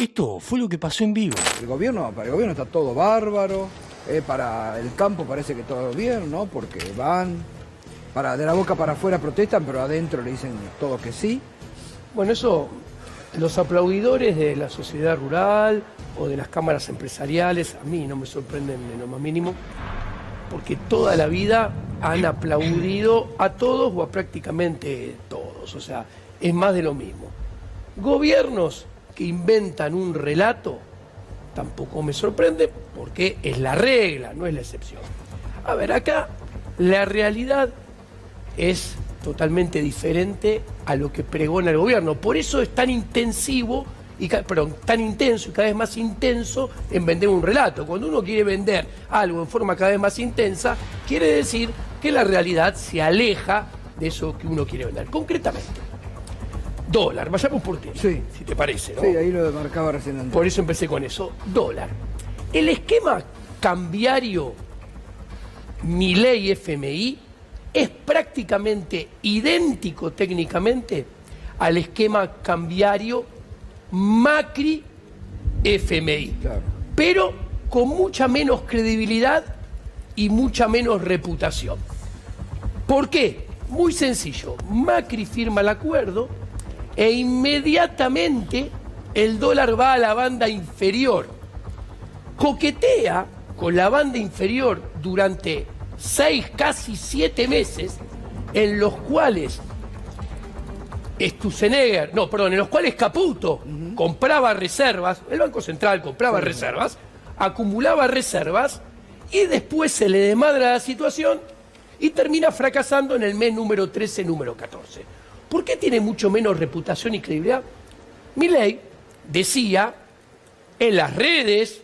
Esto fue lo que pasó en vivo. Para el gobierno está todo bárbaro, para el campo parece que todo bien, ¿no? Porque de la boca para afuera protestan, pero adentro le dicen todo que sí. Bueno, eso, los aplaudidores de la sociedad rural o de las cámaras empresariales, a mí no me sorprenden en lo más mínimo, porque toda la vida han aplaudido a todos o a prácticamente todos, o sea, es más de lo mismo. Gobiernos que inventan un relato tampoco me sorprende, porque es la regla, no es la excepción. A ver, acá la realidad es totalmente diferente a lo que pregona el gobierno. Por eso es tan intensivo, tan intenso y cada vez más intenso en vender un relato. Cuando uno quiere vender algo en forma cada vez más intensa, quiere decir que la realidad se aleja de eso que uno quiere vender. Concretamente, dólar, vayamos por ti, sí, si te parece, ¿no? Sí, ahí lo marcaba recién antes. Por eso empecé con eso. Dólar. El esquema cambiario Milei-FMI es prácticamente idéntico técnicamente al esquema cambiario Macri-FMI, claro, pero con mucha menos credibilidad y mucha menos reputación. ¿Por qué? Muy sencillo. Macri firma el acuerdo e inmediatamente el dólar va a la banda inferior. Coquetea con la banda inferior durante 6, casi 7 meses, en los cuales en los cuales Caputo compraba reservas, el Banco Central compraba reservas, acumulaba reservas y después se le desmadra la situación y termina fracasando en el mes número 13, número 14. ¿Por qué tiene mucho menos reputación y credibilidad? Milei decía en las redes,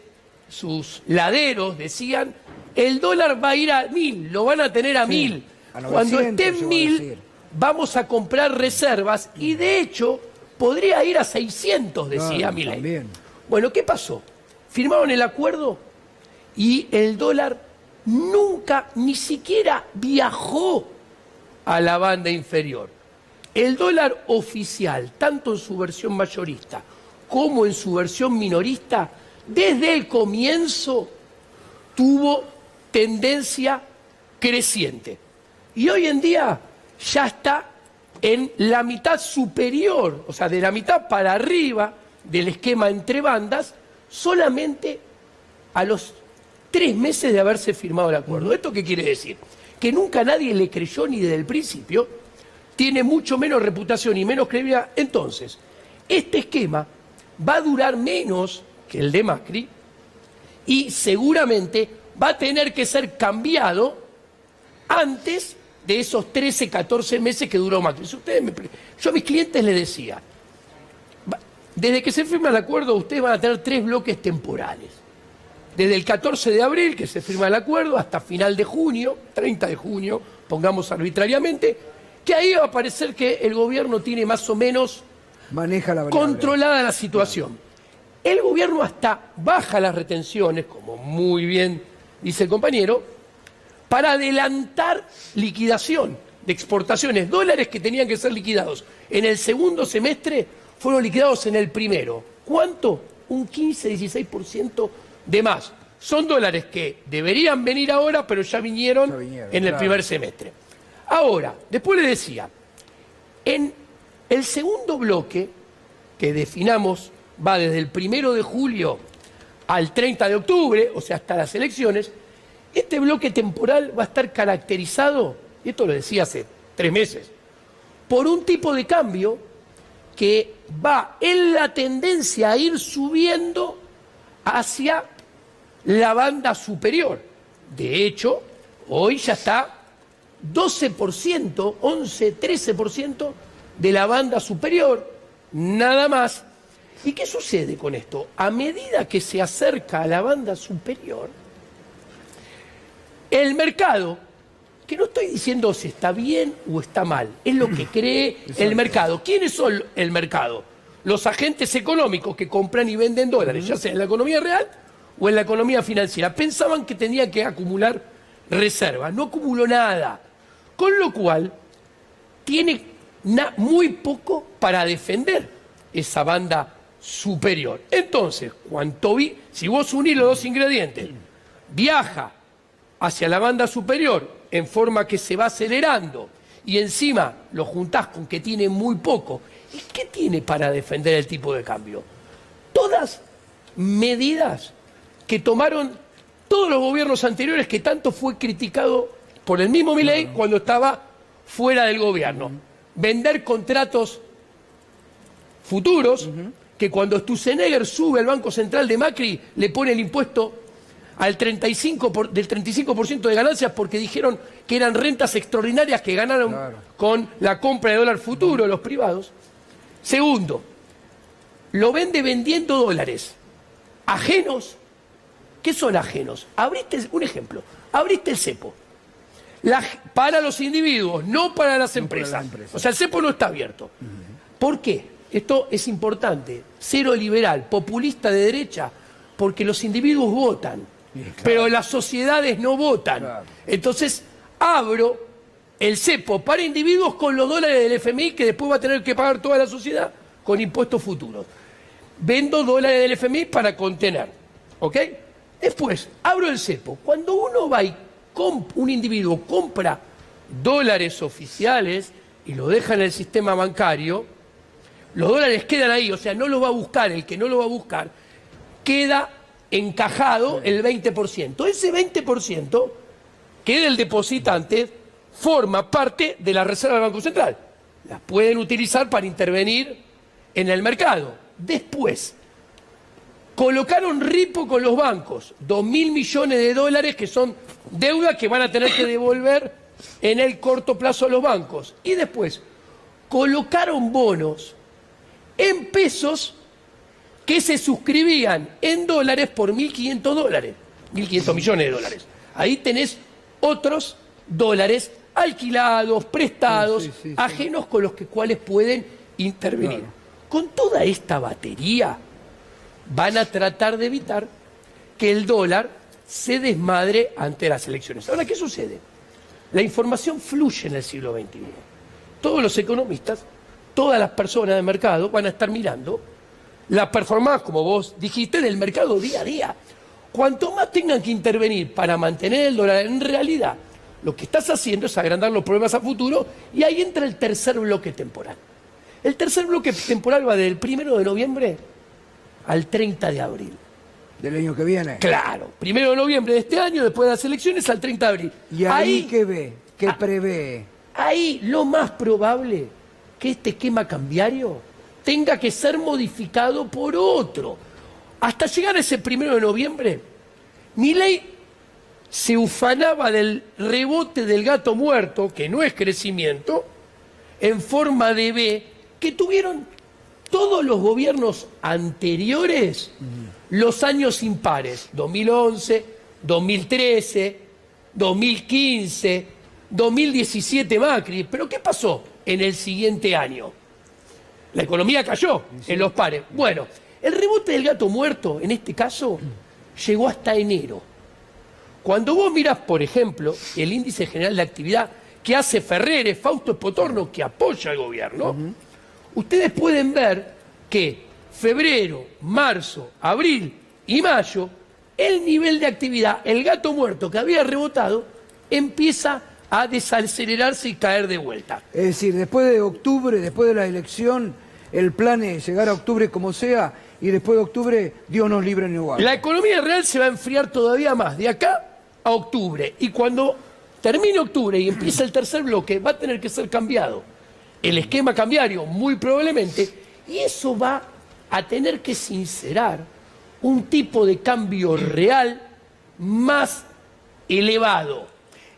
sus laderos decían, el dólar va a ir a 1000, lo van a tener a 1000. A 900, Cuando esté en 1000, vamos a comprar reservas y de hecho podría ir a 600, decía Milei. También. Bueno, ¿qué pasó? Firmaron el acuerdo y el dólar nunca, ni siquiera viajó a la banda inferior. El dólar oficial, tanto en su versión mayorista como en su versión minorista, desde el comienzo tuvo tendencia creciente. Y hoy en día ya está en la mitad superior, o sea, de la mitad para arriba del esquema entre bandas, solamente a los 3 meses de haberse firmado el acuerdo. ¿Esto qué quiere decir? Que nunca nadie le creyó ni desde el principio, tiene mucho menos reputación y menos credibilidad. Entonces, este esquema va a durar menos que el de Macri y seguramente va a tener que ser cambiado antes de esos 13, 14 meses que duró Macri. Yo a mis clientes les decía, desde que se firma el acuerdo ustedes van a tener 3 bloques temporales. Desde el 14 de abril, que se firma el acuerdo, hasta final de junio, 30 de junio, pongamos arbitrariamente, que ahí va a parecer que el gobierno tiene más o menos controlada la situación. El gobierno hasta baja las retenciones, como muy bien dice el compañero, para adelantar liquidación de exportaciones. Dólares que tenían que ser liquidados en el segundo semestre fueron liquidados en el primero. ¿Cuánto? Un 15-16% de más. Son dólares que deberían venir ahora, pero ya vinieron en el primer semestre. Ahora, después le decía, en el segundo bloque, que definamos, va desde el 1 de julio al 30 de octubre, o sea, hasta las elecciones, este bloque temporal va a estar caracterizado, y esto lo decía hace 3 meses, por un tipo de cambio que va en la tendencia a ir subiendo hacia la banda superior. De hecho, hoy ya está 12%, 11, 13% de la banda superior, nada más. ¿Y qué sucede con esto? A medida que se acerca a la banda superior, el mercado, que no estoy diciendo si está bien o está mal, es lo que cree el mercado. ¿Quiénes son el mercado? Los agentes económicos que compran y venden dólares, ya sea en la economía real o en la economía financiera. Pensaban que tenía que acumular reservas, no acumuló nada. Con lo cual, tiene muy poco para defender esa banda superior. Entonces, si vos unís los dos ingredientes, viaja hacia la banda superior en forma que se va acelerando y encima lo juntás con que tiene muy poco, ¿y qué tiene para defender el tipo de cambio? Todas medidas que tomaron todos los gobiernos anteriores, que tanto fue criticado por el mismo Milei cuando estaba fuera del gobierno. Vender contratos futuros, que cuando Sturzenegger sube al Banco Central de Macri, le pone el impuesto del 35% de ganancias porque dijeron que eran rentas extraordinarias que ganaron con la compra de dólar futuro, los privados. Segundo, lo vende vendiendo dólares ajenos. ¿Qué son ajenos? Un ejemplo, abriste el cepo. Para los individuos, no para las empresas. O sea, el cepo no está abierto. ¿Por qué? Esto es importante. Cero liberal, populista de derecha, porque los individuos votan, pero las sociedades no votan. Entonces, abro el cepo para individuos con los dólares del FMI que después va a tener que pagar toda la sociedad con impuestos futuros. Vendo dólares del FMI para contener. ¿Ok? Después, abro el cepo. Cuando uno va y un individuo compra dólares oficiales y lo deja en el sistema bancario, los dólares quedan ahí, o sea, no los va a buscar. El que no lo va a buscar, queda encajado el 20%. Ese 20% que el depositante forma parte de la reserva del Banco Central. Las pueden utilizar para intervenir en el mercado. Después, colocaron ripo con los bancos, 2.000 millones de dólares que son deuda que van a tener que devolver en el corto plazo a los bancos. Y después, colocaron bonos en pesos que se suscribían en dólares por 1.500 dólares, 1.500 millones de dólares. Ahí tenés otros dólares alquilados, prestados, ajenos con los cuales pueden intervenir. Con toda esta batería van a tratar de evitar que el dólar se desmadre ante las elecciones. Ahora, ¿qué sucede? La información fluye en el siglo XXI. Todos los economistas, todas las personas del mercado van a estar mirando la performance, como vos dijiste, del mercado día a día. Cuanto más tengan que intervenir para mantener el dólar, en realidad lo que estás haciendo es agrandar los problemas a futuro, y ahí entra el tercer bloque temporal. El tercer bloque temporal va del 1 de noviembre al 30 de abril. ¿Del año que viene? Claro, 1 de noviembre de este año, después de las elecciones, al 30 de abril. ¿Y ahí qué ve? ¿Qué prevé? Ahí lo más probable que este esquema cambiario tenga que ser modificado por otro. Hasta llegar a ese 1 de noviembre, Milei se ufanaba del rebote del gato muerto, que no es crecimiento, en forma de V, que tuvieron todos los gobiernos anteriores, los años impares, 2011, 2013, 2015, 2017 Macri. ¿Pero qué pasó en el siguiente año? La economía cayó en los pares. Bueno, el rebote del gato muerto, en este caso, llegó hasta enero. Cuando vos mirás, por ejemplo, el índice general de actividad que hace Ferreres, Fausto Espotorno, que apoya al gobierno, ustedes pueden ver que febrero, marzo, abril y mayo, el nivel de actividad, el gato muerto que había rebotado, empieza a desacelerarse y caer de vuelta. Es decir, después de octubre, después de la elección, el plan es llegar a octubre como sea, y después de octubre, Dios nos libre en igual. La economía real se va a enfriar todavía más, de acá a octubre. Y cuando termine octubre y empieza el tercer bloque, va a tener que ser cambiado el esquema cambiario, muy probablemente, y eso va a tener que sincerar un tipo de cambio real más elevado.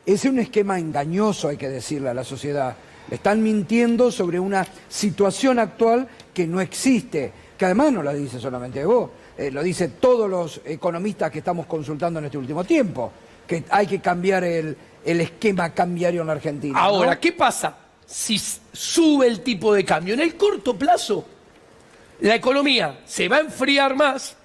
Es un esquema engañoso, hay que decirle a la sociedad. Están mintiendo sobre una situación actual que no existe, que además no la dice solamente vos, lo dicen todos los economistas que estamos consultando en este último tiempo, que hay que cambiar el esquema cambiario en la Argentina. Ahora, ¿no? ¿qué pasa si sube el tipo de cambio? En el corto plazo, la economía se va a enfriar más,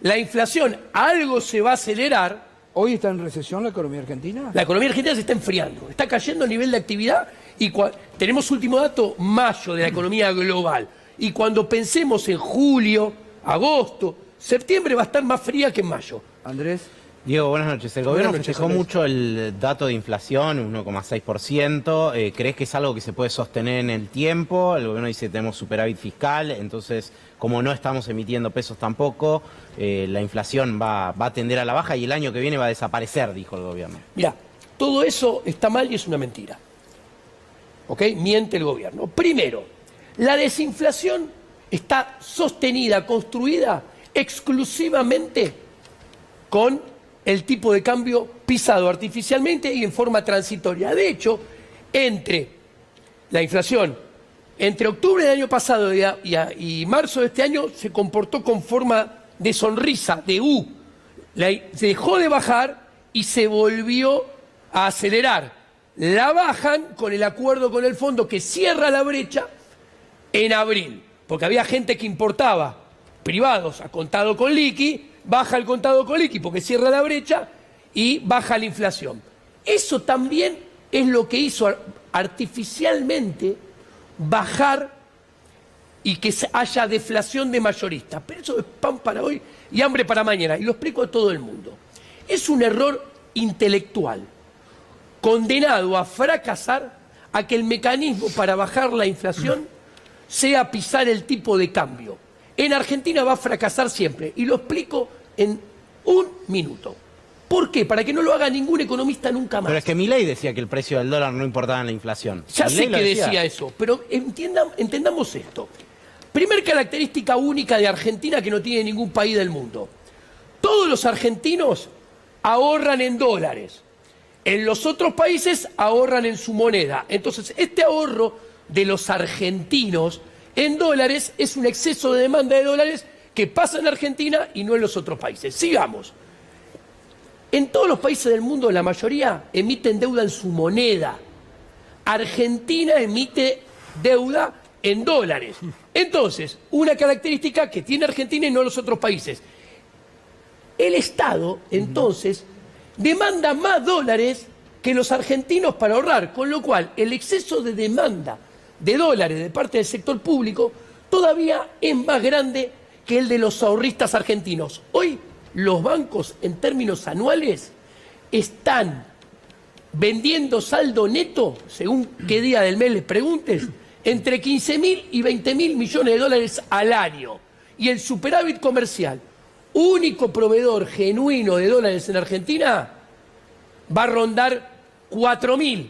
la inflación algo se va a acelerar. ¿Hoy está en recesión la economía argentina? La economía argentina se está enfriando, está cayendo el nivel de actividad, y tenemos último dato, mayo, de la economía global. y cuando pensemos en julio, agosto, septiembre va a estar más fría que en mayo. Andrés. Diego, buenas noches. El gobierno Buenas noches, festejó Andrés. mucho el dato de inflación, 1,6%. ¿Crees que es algo que se puede sostener en el tiempo? El gobierno dice que tenemos superávit fiscal, entonces, como no estamos emitiendo pesos tampoco, la inflación va a tender a la baja y el año que viene va a desaparecer, dijo el gobierno. Mira, todo eso está mal y es una mentira. ¿Ok? Miente el gobierno. Primero, la desinflación está sostenida, construida exclusivamente con el tipo de cambio pisado artificialmente y en forma transitoria. De hecho, entre la inflación, entre octubre del año pasado y marzo de este año, se comportó con forma de sonrisa, de U. Se dejó de bajar y se volvió a acelerar. La bajan con el acuerdo con el fondo que cierra la brecha en abril, porque había gente que importaba privados a contado con liqui, baja el contado con liqui porque cierra la brecha y baja la inflación. Eso también es lo que hizo artificialmente bajar y que haya deflación de mayoristas. Pero eso es pan para hoy y hambre para mañana, y lo explico a todo el mundo. Es un error intelectual, condenado a fracasar, a que el mecanismo para bajar la inflación sea pisar el tipo de cambio. En Argentina va a fracasar siempre, y lo explico en un minuto. ¿Por qué? Para que no lo haga ningún economista nunca más. Pero es que Milei decía que el precio del dólar no importaba en la inflación. Ya sé Milei lo que decía eso, pero entendamos esto. Primer característica única de Argentina que no tiene ningún país del mundo. Todos los argentinos ahorran en dólares. En los otros países ahorran en su moneda. Entonces, este ahorro de los argentinos en dólares es un exceso de demanda de dólares que pasa en Argentina y no en los otros países. Sigamos. En todos los países del mundo, la mayoría emiten deuda en su moneda. Argentina emite deuda en dólares. Entonces, una característica que tiene Argentina y no los otros países. El Estado, entonces, demanda más dólares que los argentinos para ahorrar, con lo cual el exceso de demanda de dólares de parte del sector público todavía es más grande que el de los ahorristas argentinos. Hoy los bancos en términos anuales están vendiendo saldo neto, según qué día del mes les preguntes, entre 15.000 y 20.000 millones de dólares al año. Y el superávit comercial, único proveedor genuino de dólares en Argentina, va a rondar 4.000.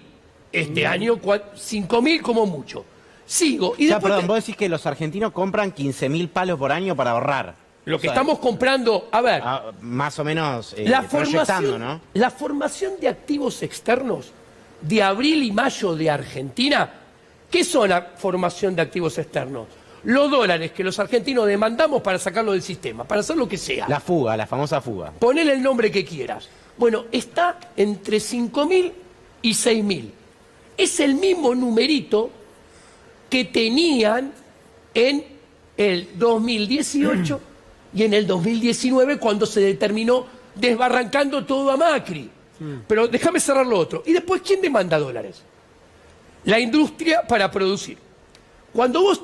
Este año 5.000 como mucho. Sigo. Y Ya, después perdón, vos decís que los argentinos compran 15.000 palos por año para ahorrar. lo que O sea, estamos comprando, a ver, más o menos la proyectando, formación, ¿no? la formación de activos externos de abril y mayo de Argentina, ¿qué son la formación de activos externos? Los dólares que los argentinos demandamos para sacarlo del sistema, para hacer lo que sea. La fuga, la famosa fuga. Ponele el nombre que quieras. Bueno, está entre 5.000 y 6.000. Es el mismo numerito que tenían en el 2018 y en el 2019 cuando se determinó desbarrancando todo a Macri. Pero déjame cerrar lo otro. Y después, ¿quién demanda dólares? La industria para producir. Cuando vos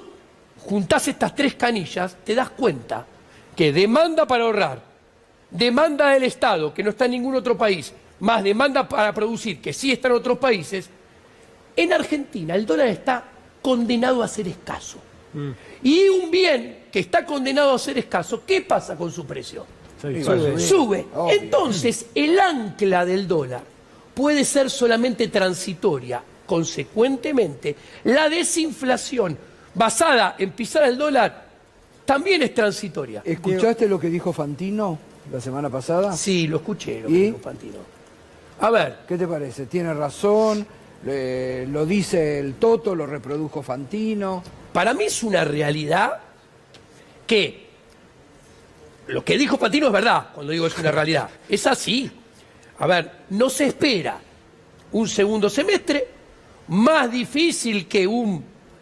juntás estas tres canillas, te das cuenta que demanda para ahorrar, demanda del Estado, que no está en ningún otro país, más demanda para producir, que sí está en otros países, en Argentina el dólar está condenado a ser escaso. Y un bien que está condenado a ser escaso, ¿qué pasa con su precio? Sube. Obvio. Entonces, el ancla del dólar puede ser solamente transitoria. Consecuentemente, la desinflación basada en pisar el dólar también es transitoria. ¿Escuchaste lo que dijo Fantino la semana pasada? Sí, lo escuché, lo que ¿Y? dijo Fantino. A ver, ¿Qué te parece? ¿Tiene razón? ¿Lo dice el Toto? ¿Lo reprodujo Fantino? para mí es una realidad que lo que dijo Fantino es verdad, cuando digo es una realidad. Es así. A ver, no se espera un segundo semestre más difícil que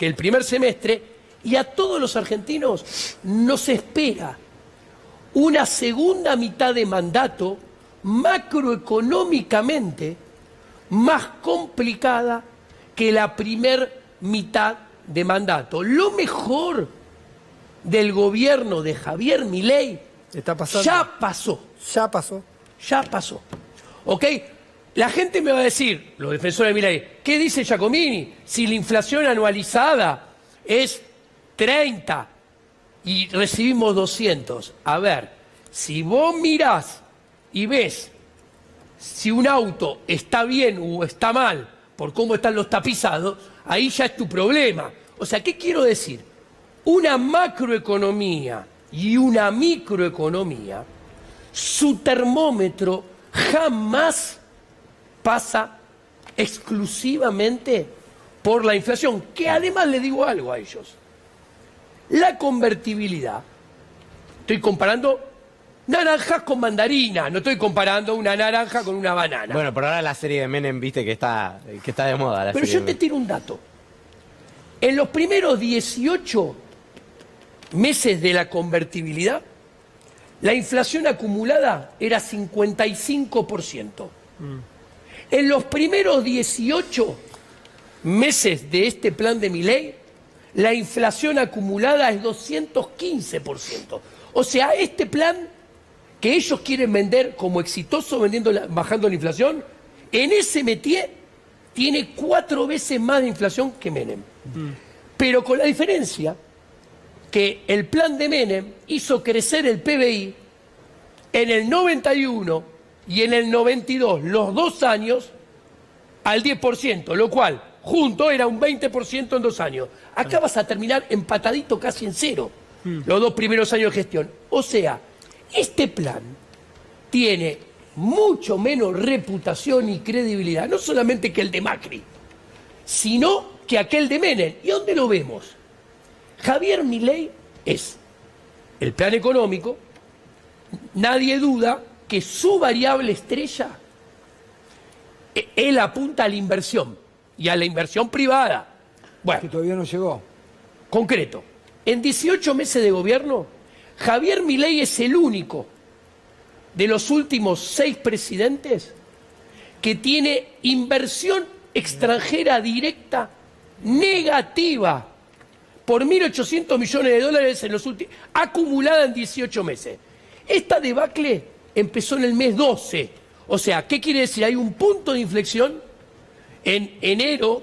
el primer semestre, y a todos los argentinos no se espera una segunda mitad de mandato macroeconómicamente más complicada que la primer mitad de mandato. Lo mejor del gobierno de Javier Milei Está pasando. ya pasó. Ya pasó. Ya pasó. ¿Ok? La gente me va a decir, los defensores de Milei, ¿qué dice Giacomini? Si la inflación anualizada es 30 y recibimos 200. A ver, si vos mirás y ves si un auto está bien o está mal por cómo están los tapizados, ahí ya es tu problema. O sea, ¿qué quiero decir? Una macroeconomía y una microeconomía, su termómetro jamás pasa exclusivamente por la inflación, que además le digo algo a ellos. La convertibilidad, estoy comparando naranjas con mandarina, no estoy comparando una naranja con una banana. Bueno, pero ahora la serie de Menem, viste que está de moda. Pero yo te tiro un dato. En los primeros 18 meses de la convertibilidad, la inflación acumulada era 55%. En los primeros 18 meses de este plan de Milei, la inflación acumulada es 215%. O sea, este plan que ellos quieren vender como exitoso bajando la inflación, en ese métier tiene 4 veces más de inflación que Menem. Pero con la diferencia que el plan de Menem hizo crecer el PBI en el 91 y en el 92, los 2 años, al 10%, lo cual junto era un 20% en 2 años. Acá vas a terminar empatadito casi en cero, los 2 primeros años de gestión. O sea, este plan tiene mucho menos reputación y credibilidad, no solamente que el de Macri, sino que aquel de Menem. ¿Y dónde lo vemos? Javier Milei es el plan económico, nadie duda que su variable estrella, él apunta a la inversión, y a la inversión privada. Bueno, Que todavía no llegó. concreto, en 18 meses de gobierno, Javier Milei es el único de los últimos 6 presidentes que tiene inversión extranjera directa negativa por 1.800 millones de dólares en los últimos, acumulada en 18 meses. Esta debacle empezó en el mes 12. O sea, ¿qué quiere decir? Hay un punto de inflexión en enero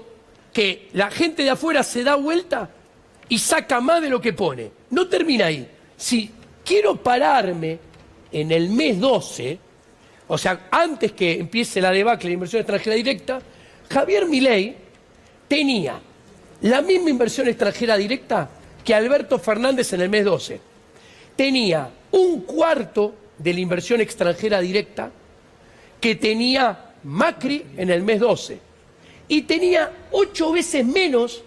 que la gente de afuera se da vuelta y saca más de lo que pone. No termina ahí. Si quiero pararme en el mes 12, o sea, antes que empiece la debacle de inversión extranjera directa, Javier Milei tenía la misma inversión extranjera directa que Alberto Fernández en el mes 12. Tenía un cuarto de la inversión extranjera directa que tenía Macri en el mes 12. Y tenía 8 veces menos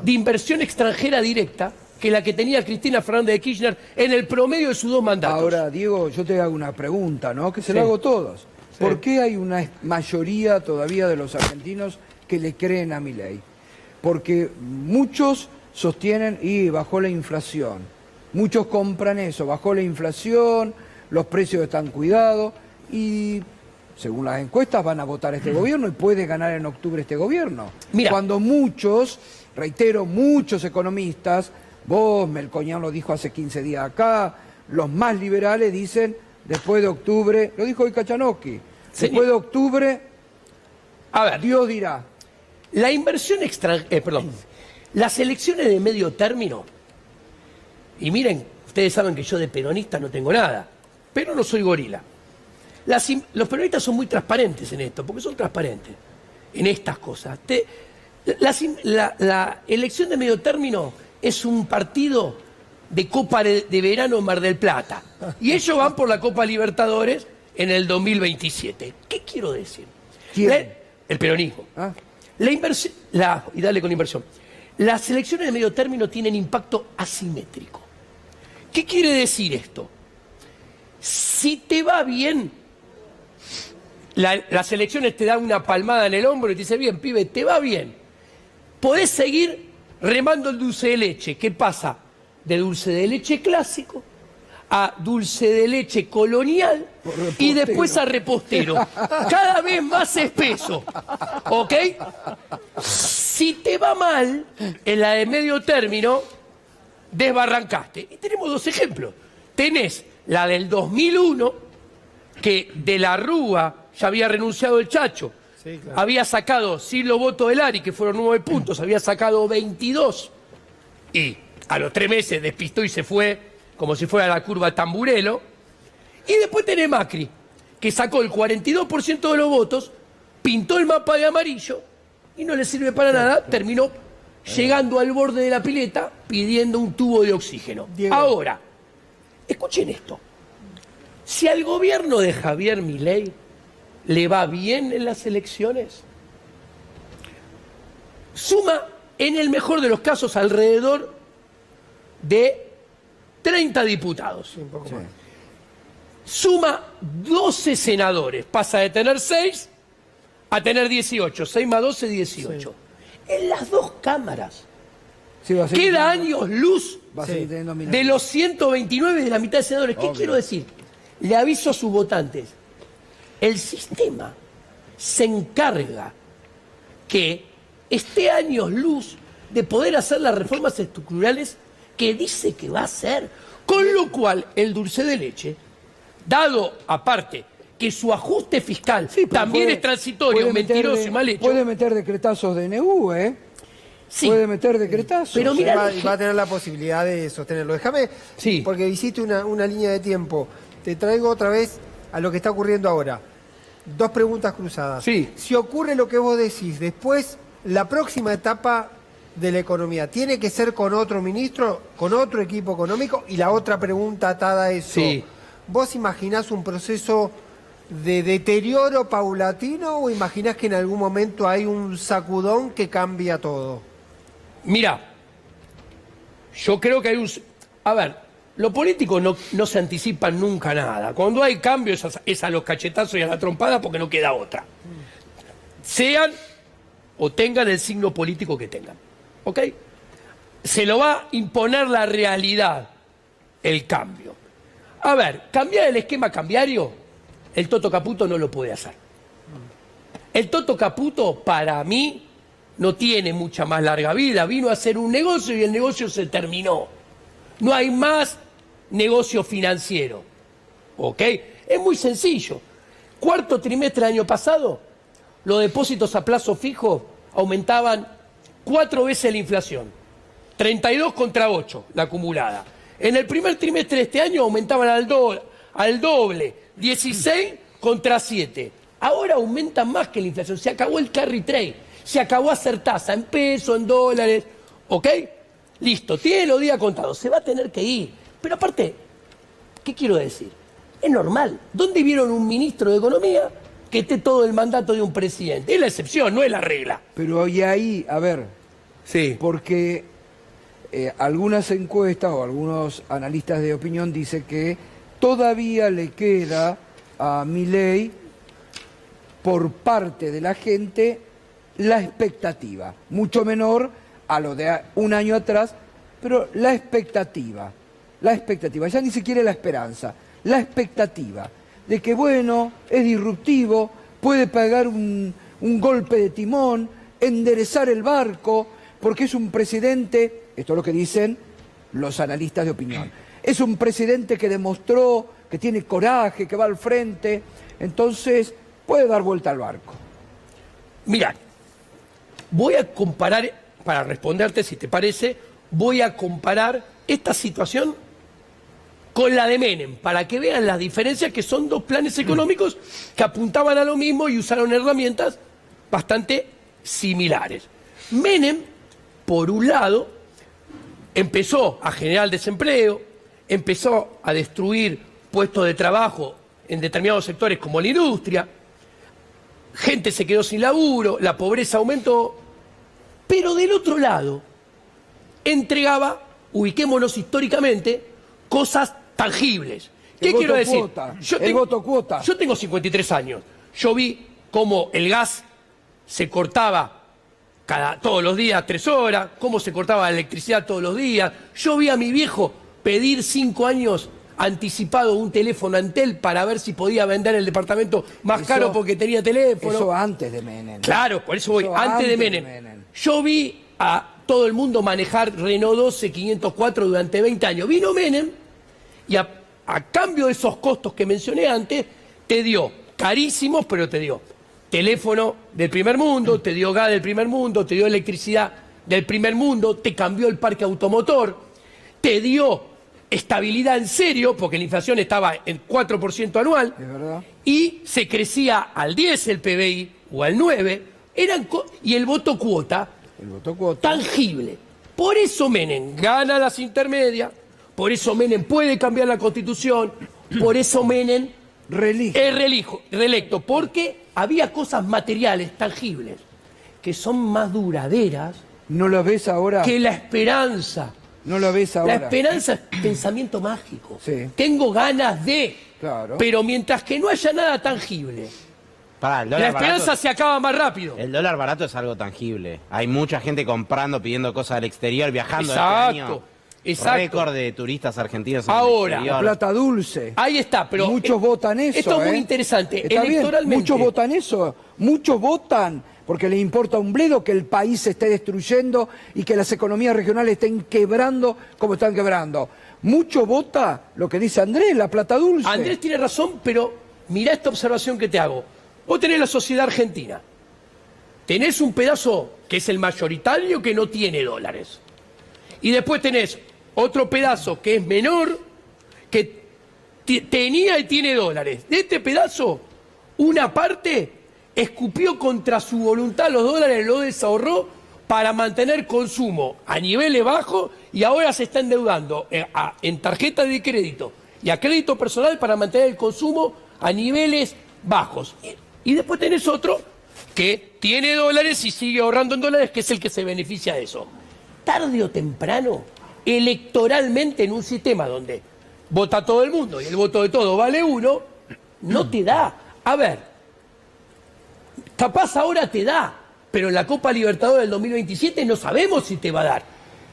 de inversión extranjera directa que la que tenía Cristina Fernández de Kirchner en el promedio de sus 2 mandatos. Ahora, Diego, yo te hago una pregunta, ¿no? Que se la Sí. hago a todos. Sí. ¿Por qué hay una mayoría todavía de los argentinos que le creen a Milei? Porque muchos sostienen, y bajó la inflación. Muchos compran eso, bajó la inflación, los precios están cuidados, y según las encuestas van a votar este gobierno y puede ganar en octubre este gobierno. Mira. Cuando muchos, reitero, muchos economistas, vos, Melconian lo dijo hace 15 días acá, los más liberales dicen, después de octubre, lo dijo hoy Kachanowski, Sí. después de octubre, A ver, Dios dirá. la inversión extranjera, las elecciones de medio término, y miren, ustedes saben que yo de peronista no tengo nada, pero no soy gorila. Los peronistas son muy transparentes en esto, porque son transparentes en estas cosas. La elección de medio término es un partido de Copa de Verano en Mar del Plata, y ellos van por la Copa Libertadores en el 2027. ¿Qué quiero decir? ¿Quién? El peronismo. ¿Ah? La inversión, y dale con inversión. Las elecciones de medio término tienen impacto asimétrico. ¿Qué quiere decir esto? Si te va bien, las elecciones te dan una palmada en el hombro y te dice, bien, pibe, te va bien. Podés seguir remando el dulce de leche. ¿Qué pasa? De dulce de leche clásico a dulce de leche colonial y después a repostero. Cada vez más espeso. ¿Ok? Si te va mal en la de medio término, desbarrancaste. Y tenemos dos ejemplos. Tenés la del 2001, que de la Rúa ya había renunciado el Chacho. Sí, claro. Había sacado, sin los votos del Ari, que fueron 9 puntos, había sacado 22. Y a los 3 meses despistó y se fue como si fuera la curva Tamburelo. Y después tenés Macri, que sacó el 42% de los votos, pintó el mapa de amarillo y no le sirve para nada, terminó llegando al borde de la pileta pidiendo un tubo de oxígeno. Diego. Ahora, escuchen esto. Si al gobierno de Javier Milei le va bien en las elecciones, suma, en el mejor de los casos, alrededor de 30 diputados. Sí, un poco más. Suma 12 senadores, pasa de tener 6 a tener 18, 6 más 12, 18. En las dos cámaras Sí, va a seguir queda teniendo- años luz va a seguir teniendo de minoría. los 129 de la mitad de senadores. ¿Qué quiero decir? Le aviso a sus votantes, el sistema se encarga que esté años luz de poder hacer las reformas estructurales que dice que va a hacer. Con lo cual, el dulce de leche, dado aparte que su ajuste fiscal Sí, pero también puede- es transitorio, puede mentiroso meter y mal hecho. Puede meter decretazos de NU, ¿eh? Sí, Puede meter decretazos. Pero Y mira, va a tener la posibilidad de sostenerlo. Déjame, Sí. porque hiciste una línea de tiempo. Te traigo otra vez a lo que está ocurriendo ahora. Dos preguntas cruzadas. Sí. Si ocurre lo que vos decís, después, la próxima etapa de la economía, ¿tiene que ser con otro ministro, con otro equipo económico? Y la otra pregunta atada a eso. Sí. ¿Vos imaginás un proceso de deterioro paulatino o imaginás que en algún momento hay un sacudón que cambia todo? mira, yo creo que hay un... A ver, los políticos no se anticipan nunca nada. Cuando hay cambios es a los cachetazos y a la trompada porque no queda otra. Sean o tengan el signo político que tengan. ¿Ok? Se lo va a imponer la realidad, el cambio. A ver, cambiar el esquema cambiario, el Toto Caputo no lo puede hacer. El Toto Caputo, para mí, no tiene mucha más larga vida. Vino a hacer un negocio y el negocio se terminó. No hay más negocio financiero. ¿Ok? Es muy sencillo. Cuarto trimestre del año pasado, los depósitos a plazo fijo aumentaban 4 veces la inflación. 32 contra 8, la acumulada. En el primer trimestre de este año aumentaban al doble, 16 contra 7. Ahora aumentan más que la inflación. Se acabó el carry trade, se acabó hacer tasa en pesos, en dólares. ¿Ok? Listo, tiene los días contados, se va a tener que ir. Pero aparte, ¿qué quiero decir? Es normal. ¿Dónde vieron un ministro de Economía que esté todo el mandato de un presidente? Es la excepción, no es la regla. Pero y ahí, a ver, Sí. porque algunas encuestas o algunos analistas de opinión dicen que todavía le queda a Milei por parte de la gente la expectativa, mucho menor a lo de un año atrás, pero la expectativa, ya ni siquiera la esperanza, la expectativa de que bueno, es disruptivo, puede pegar un golpe de timón, enderezar el barco, porque es un presidente, esto es lo que dicen los analistas de opinión, es un presidente que demostró que tiene coraje, que va al frente, entonces puede dar vuelta al barco. Mira, voy a comparar, para responderte si te parece, voy a comparar esta situación con la de Menem, para que vean las diferencias, que son dos planes económicos que apuntaban a lo mismo y usaron herramientas bastante similares. Menem, por un lado, empezó a generar desempleo, empezó a destruir puestos de trabajo en determinados sectores como la industria, gente se quedó sin laburo, la pobreza aumentó, pero del otro lado entregaba, ubiquémonos históricamente, cosas tangibles. ¿Qué El quiero voto decir? cuota, el voto cuota. Yo tengo 53 años. Yo vi cómo el gas se cortaba todos los días 3 horas, cómo se cortaba la electricidad todos los días. Yo vi a mi viejo pedir 5 años anticipado un teléfono Antel para ver si podía vender el departamento más Eso- caro porque tenía teléfono. Eso antes de Menem. Claro, por eso voy, Eso antes de antes de Menem. Menem. Yo vi a todo el mundo manejar Renault 12 504 durante 20 años. Vino Menem y a cambio de esos costos que mencioné antes, te dio carísimos, pero te dio teléfono del primer mundo, te dio gas del primer mundo, te dio electricidad del primer mundo, te cambió el parque automotor, te dio estabilidad en serio, porque la inflación estaba en 4% anual, Es verdad. y se crecía al 10 el PBI o al 9, y el voto cuota El voto cuota. tangible. Por eso Menem gana las intermedias, por eso Menem puede cambiar la Constitución, por eso Menem Relige. es reelecto, porque había cosas materiales, tangibles, que son más duraderas ¿No lo ves ahora? que la esperanza. ¿No lo ves La ahora? esperanza es pensamiento mágico. Sí. Tengo ganas de, Claro. pero mientras que no haya nada tangible, Pará, el la dólar esperanza barato, se acaba más rápido. el dólar barato es algo tangible. Hay mucha gente comprando, pidiendo cosas del exterior, viajando Exacto, este año. exacto. Récord de turistas argentinos en Ahora, el exterior. Plata dulce. Ahí está, pero Muchos votan eso. esto es muy ¿eh? interesante. Está bien, Electoralmente, muchos votan eso. Muchos votan porque les importa un bledo que el país se esté destruyendo y que las economías regionales estén quebrando como están quebrando. Mucho vota lo que dice Andrés, la plata dulce. Andrés tiene razón, pero mirá esta observación que te hago. Vos tenés la sociedad argentina. Tenés un pedazo que es el mayoritario que no tiene dólares. Y después tenés otro pedazo que es menor, que tenía y tiene dólares. De este pedazo, una parte escupió contra su voluntad los dólares, lo desahorró para mantener consumo a niveles bajos y ahora se está endeudando en tarjeta de crédito y a crédito personal para mantener el consumo a niveles bajos. Y después tenés otro que tiene dólares y sigue ahorrando en dólares, que es el que se beneficia de eso. Tarde o temprano, electoralmente, en un sistema donde vota todo el mundo y el voto de todo vale 1, no te da. A ver, capaz ahora te da, pero en la Copa Libertadores del 2027 no sabemos si te va a dar.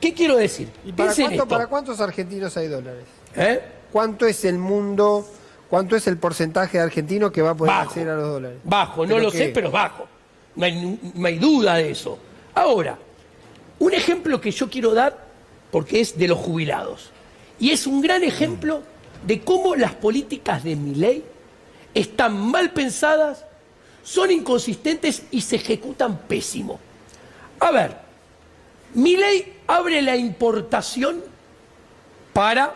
¿Qué quiero decir? ¿Y para, Piensen esto. para cuántos argentinos hay dólares? ¿Eh? ¿Cuánto es el mundo, cuánto es el porcentaje de argentinos que va a poder Bajo. acceder a los dólares? Bajo, no ¿Pero lo qué? sé, pero es bajo. No hay duda de eso. Ahora, un ejemplo que yo quiero dar, porque es de los jubilados. Y es un gran ejemplo de cómo las políticas de Milei están mal pensadas, son inconsistentes y se ejecutan pésimo. A ver, Milei abre la importación para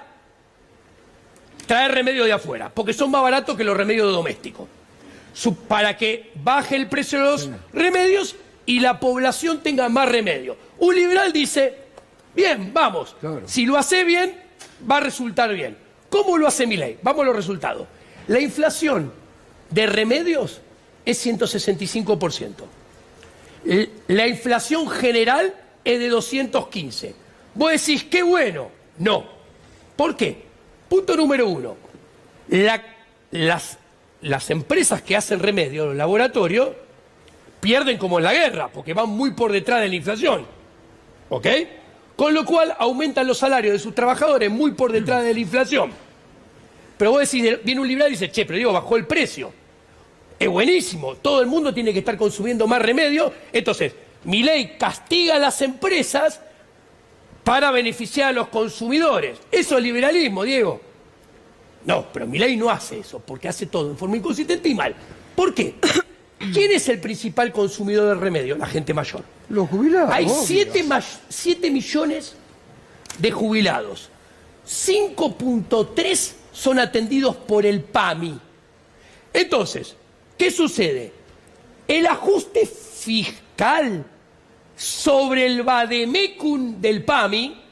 traer remedios de afuera, porque son más baratos que los remedios domésticos. Para que baje el precio de los remedios y la población tenga más remedio. Un liberal dice, bien, vamos, Claro. si lo hace bien, va a resultar bien. ¿Cómo lo hace Milei? Vamos a los resultados. La inflación de remedios es 165%. La inflación general es de 215. Vos decís, qué bueno. No. ¿Por qué? Punto número 1. Las empresas que hacen remedios, los laboratorios, pierden como en la guerra, porque van muy por detrás de la inflación. ¿Ok? Con lo cual aumentan los salarios de sus trabajadores muy por detrás de la inflación. Pero vos decís, viene un liberal y dice, che, pero digo, bajó el precio. Es buenísimo, todo el mundo tiene que estar consumiendo más remedio. Entonces, Milei castiga a las empresas para beneficiar a los consumidores. Eso es liberalismo, Diego. No, pero Milei no hace eso, porque hace todo en forma inconsistente y mal. ¿Por qué? ¿Quién es el principal consumidor del remedio? La gente mayor. Los jubilados. Hay obvio. 7 millones de jubilados. 5.3 son atendidos por el PAMI. Entonces, ¿qué sucede? El ajuste fiscal sobre el vademecum del PAMI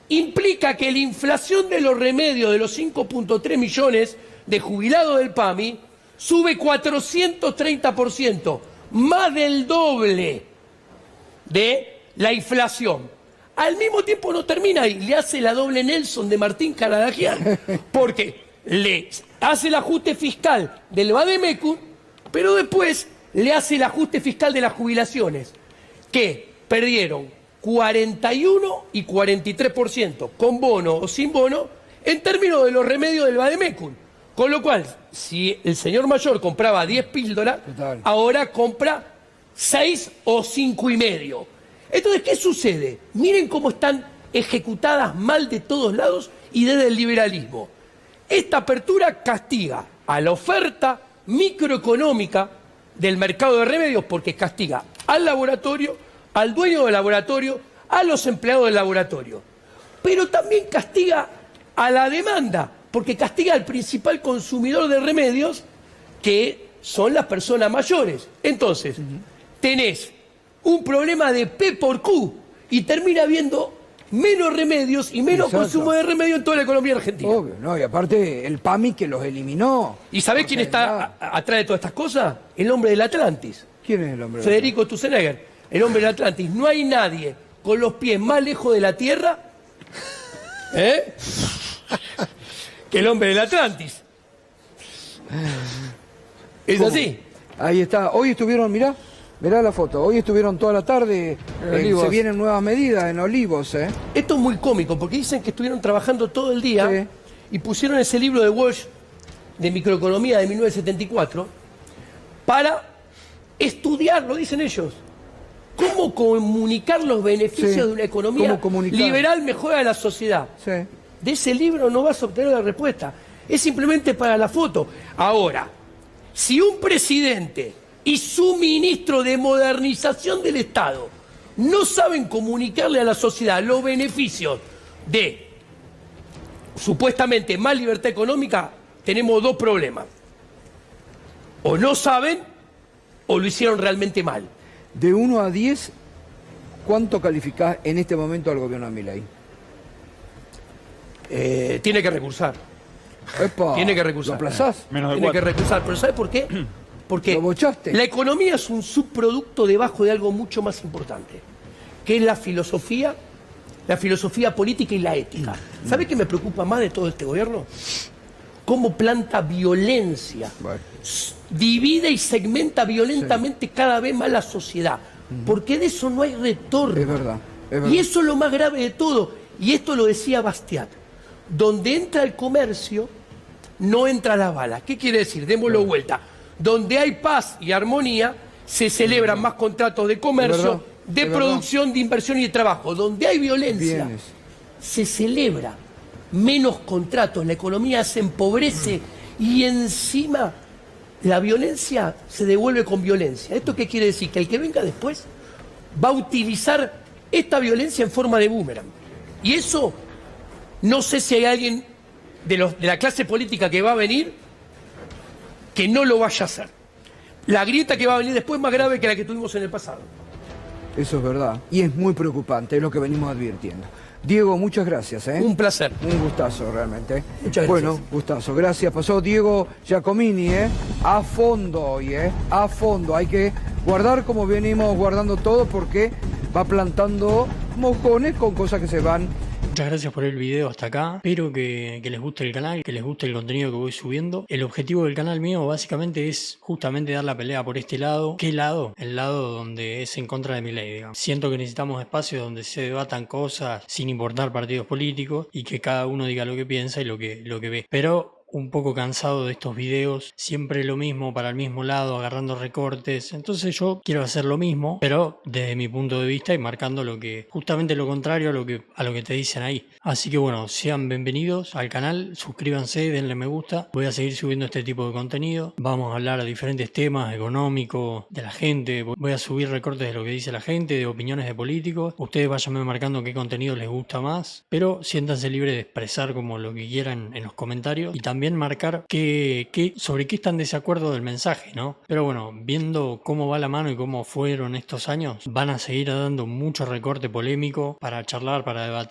implica que la inflación de los remedios de los 5.3 millones de jubilados del PAMI sube 430%, más del doble de la inflación. Al mismo tiempo no termina y le hace la doble Nelson de Martín Caradagian, porque le hace el ajuste fiscal del vademecum, pero después le hace el ajuste fiscal de las jubilaciones, que perdieron 41 y 43%, con bono o sin bono, en términos de los remedios del vademecum. Con lo cual, si el señor mayor compraba 10 píldoras, Total. ahora compra 6 o 5,5. Entonces, ¿qué sucede? Miren cómo están ejecutadas mal de todos lados y desde el liberalismo. Esta apertura castiga a la oferta microeconómica del mercado de remedios porque castiga al laboratorio, al dueño del laboratorio, a los empleados del laboratorio. Pero también castiga a la demanda, porque castiga al principal consumidor de remedios, que son las personas mayores. Entonces, tenés un problema de P por Q y termina habiendo menos remedios y menos Exacto. consumo de remedios en toda la economía argentina. Obvio, ¿no? Y aparte el PAMI que los eliminó. ¿Y sabés quién está atrás de todas estas cosas? El hombre del Atlantis, ¿Quién es el hombre? Federico Stussenegger, el hombre del Atlantis. No hay nadie con los pies más lejos de la Tierra que el hombre del Atlantis. Es ¿Cómo? así. Ahí está. Hoy estuvieron, mirá la foto. Hoy estuvieron toda la tarde. Se vienen nuevas medidas en Olivos, ¿eh? Esto es muy cómico porque dicen que estuvieron trabajando todo el día Sí. y pusieron ese libro de Walsh de microeconomía de 1974 para estudiar, lo dicen ellos, cómo comunicar los beneficios Sí. de una economía Cómo comunicar. liberal mejora a la sociedad. Sí. De ese libro no vas a obtener la respuesta. Es simplemente para la foto. Ahora, si un presidente y su ministro de modernización del Estado no saben comunicarle a la sociedad los beneficios de supuestamente más libertad económica, tenemos dos problemas. O no saben o lo hicieron realmente mal. De 1 a 10, ¿cuánto calificás en este momento al gobierno de Milei? Tiene que recursar. Epa, Tiene que recursar. ¿Lo aplazás? Tiene que recursar. ¿Pero sabe por qué? Porque ¿Lo bochaste? la economía es un subproducto debajo de algo mucho más importante, que es la filosofía política y la ética. ¿Sabe qué me preocupa más de todo este gobierno? Cómo planta violencia, Bueno. divide y segmenta violentamente cada vez más la sociedad, porque de eso no hay retorno. Es verdad, es verdad. Y eso es lo más grave de todo. Y esto lo decía Bastiat. Donde entra el comercio, no entra la bala. ¿Qué quiere decir? Démoslo vuelta. Donde hay paz y armonía, se celebran más contratos de comercio, verdad, de es producción, de inversión y de trabajo. Donde hay violencia, Bienes. se celebra menos contratos, la economía se empobrece y encima la violencia se devuelve con violencia. ¿Esto qué quiere decir? Que el que venga después va a utilizar esta violencia en forma de boomerang. Y eso, no sé si hay alguien de la clase política que va a venir que no lo vaya a hacer. La grieta que va a venir después es más grave que la que tuvimos en el pasado. Eso es verdad. Y es muy preocupante, es lo que venimos advirtiendo. Diego, muchas gracias, ¿eh? Un placer. Un gustazo, realmente. Muchas gracias. Bueno, gustazo. Gracias. Pasó Diego Giacomini, ¿eh? A fondo hoy, ¿eh? A fondo. Hay que guardar como venimos guardando todo porque va plantando mojones con cosas que se van. Muchas gracias por el video hasta acá. Espero que les guste el canal, que les guste el contenido que voy subiendo. El objetivo del canal mío básicamente es justamente dar la pelea por este lado. ¿Qué lado? El lado donde es en contra de Milei, digamos. Siento que necesitamos espacios donde se debatan cosas sin importar partidos políticos y que cada uno diga lo que piensa y lo que ve. Pero un poco cansado de estos videos, siempre lo mismo para el mismo lado, agarrando recortes. Entonces yo quiero hacer lo mismo, pero desde mi punto de vista y marcando justamente lo contrario a lo que te dicen ahí. Así que bueno, sean bienvenidos al canal, suscríbanse, denle me gusta. Voy a seguir subiendo este tipo de contenido. Vamos a hablar de diferentes temas económicos, de la gente. Voy a subir recortes de lo que dice la gente, de opiniones de políticos. Ustedes váyanme marcando qué contenido les gusta más, pero siéntanse libres de expresar como lo que quieran en los comentarios y también marcar sobre qué están de desacuerdo del mensaje, ¿no? Pero bueno, viendo cómo va la mano y cómo fueron estos años, van a seguir dando mucho recorte polémico para charlar, para debatir.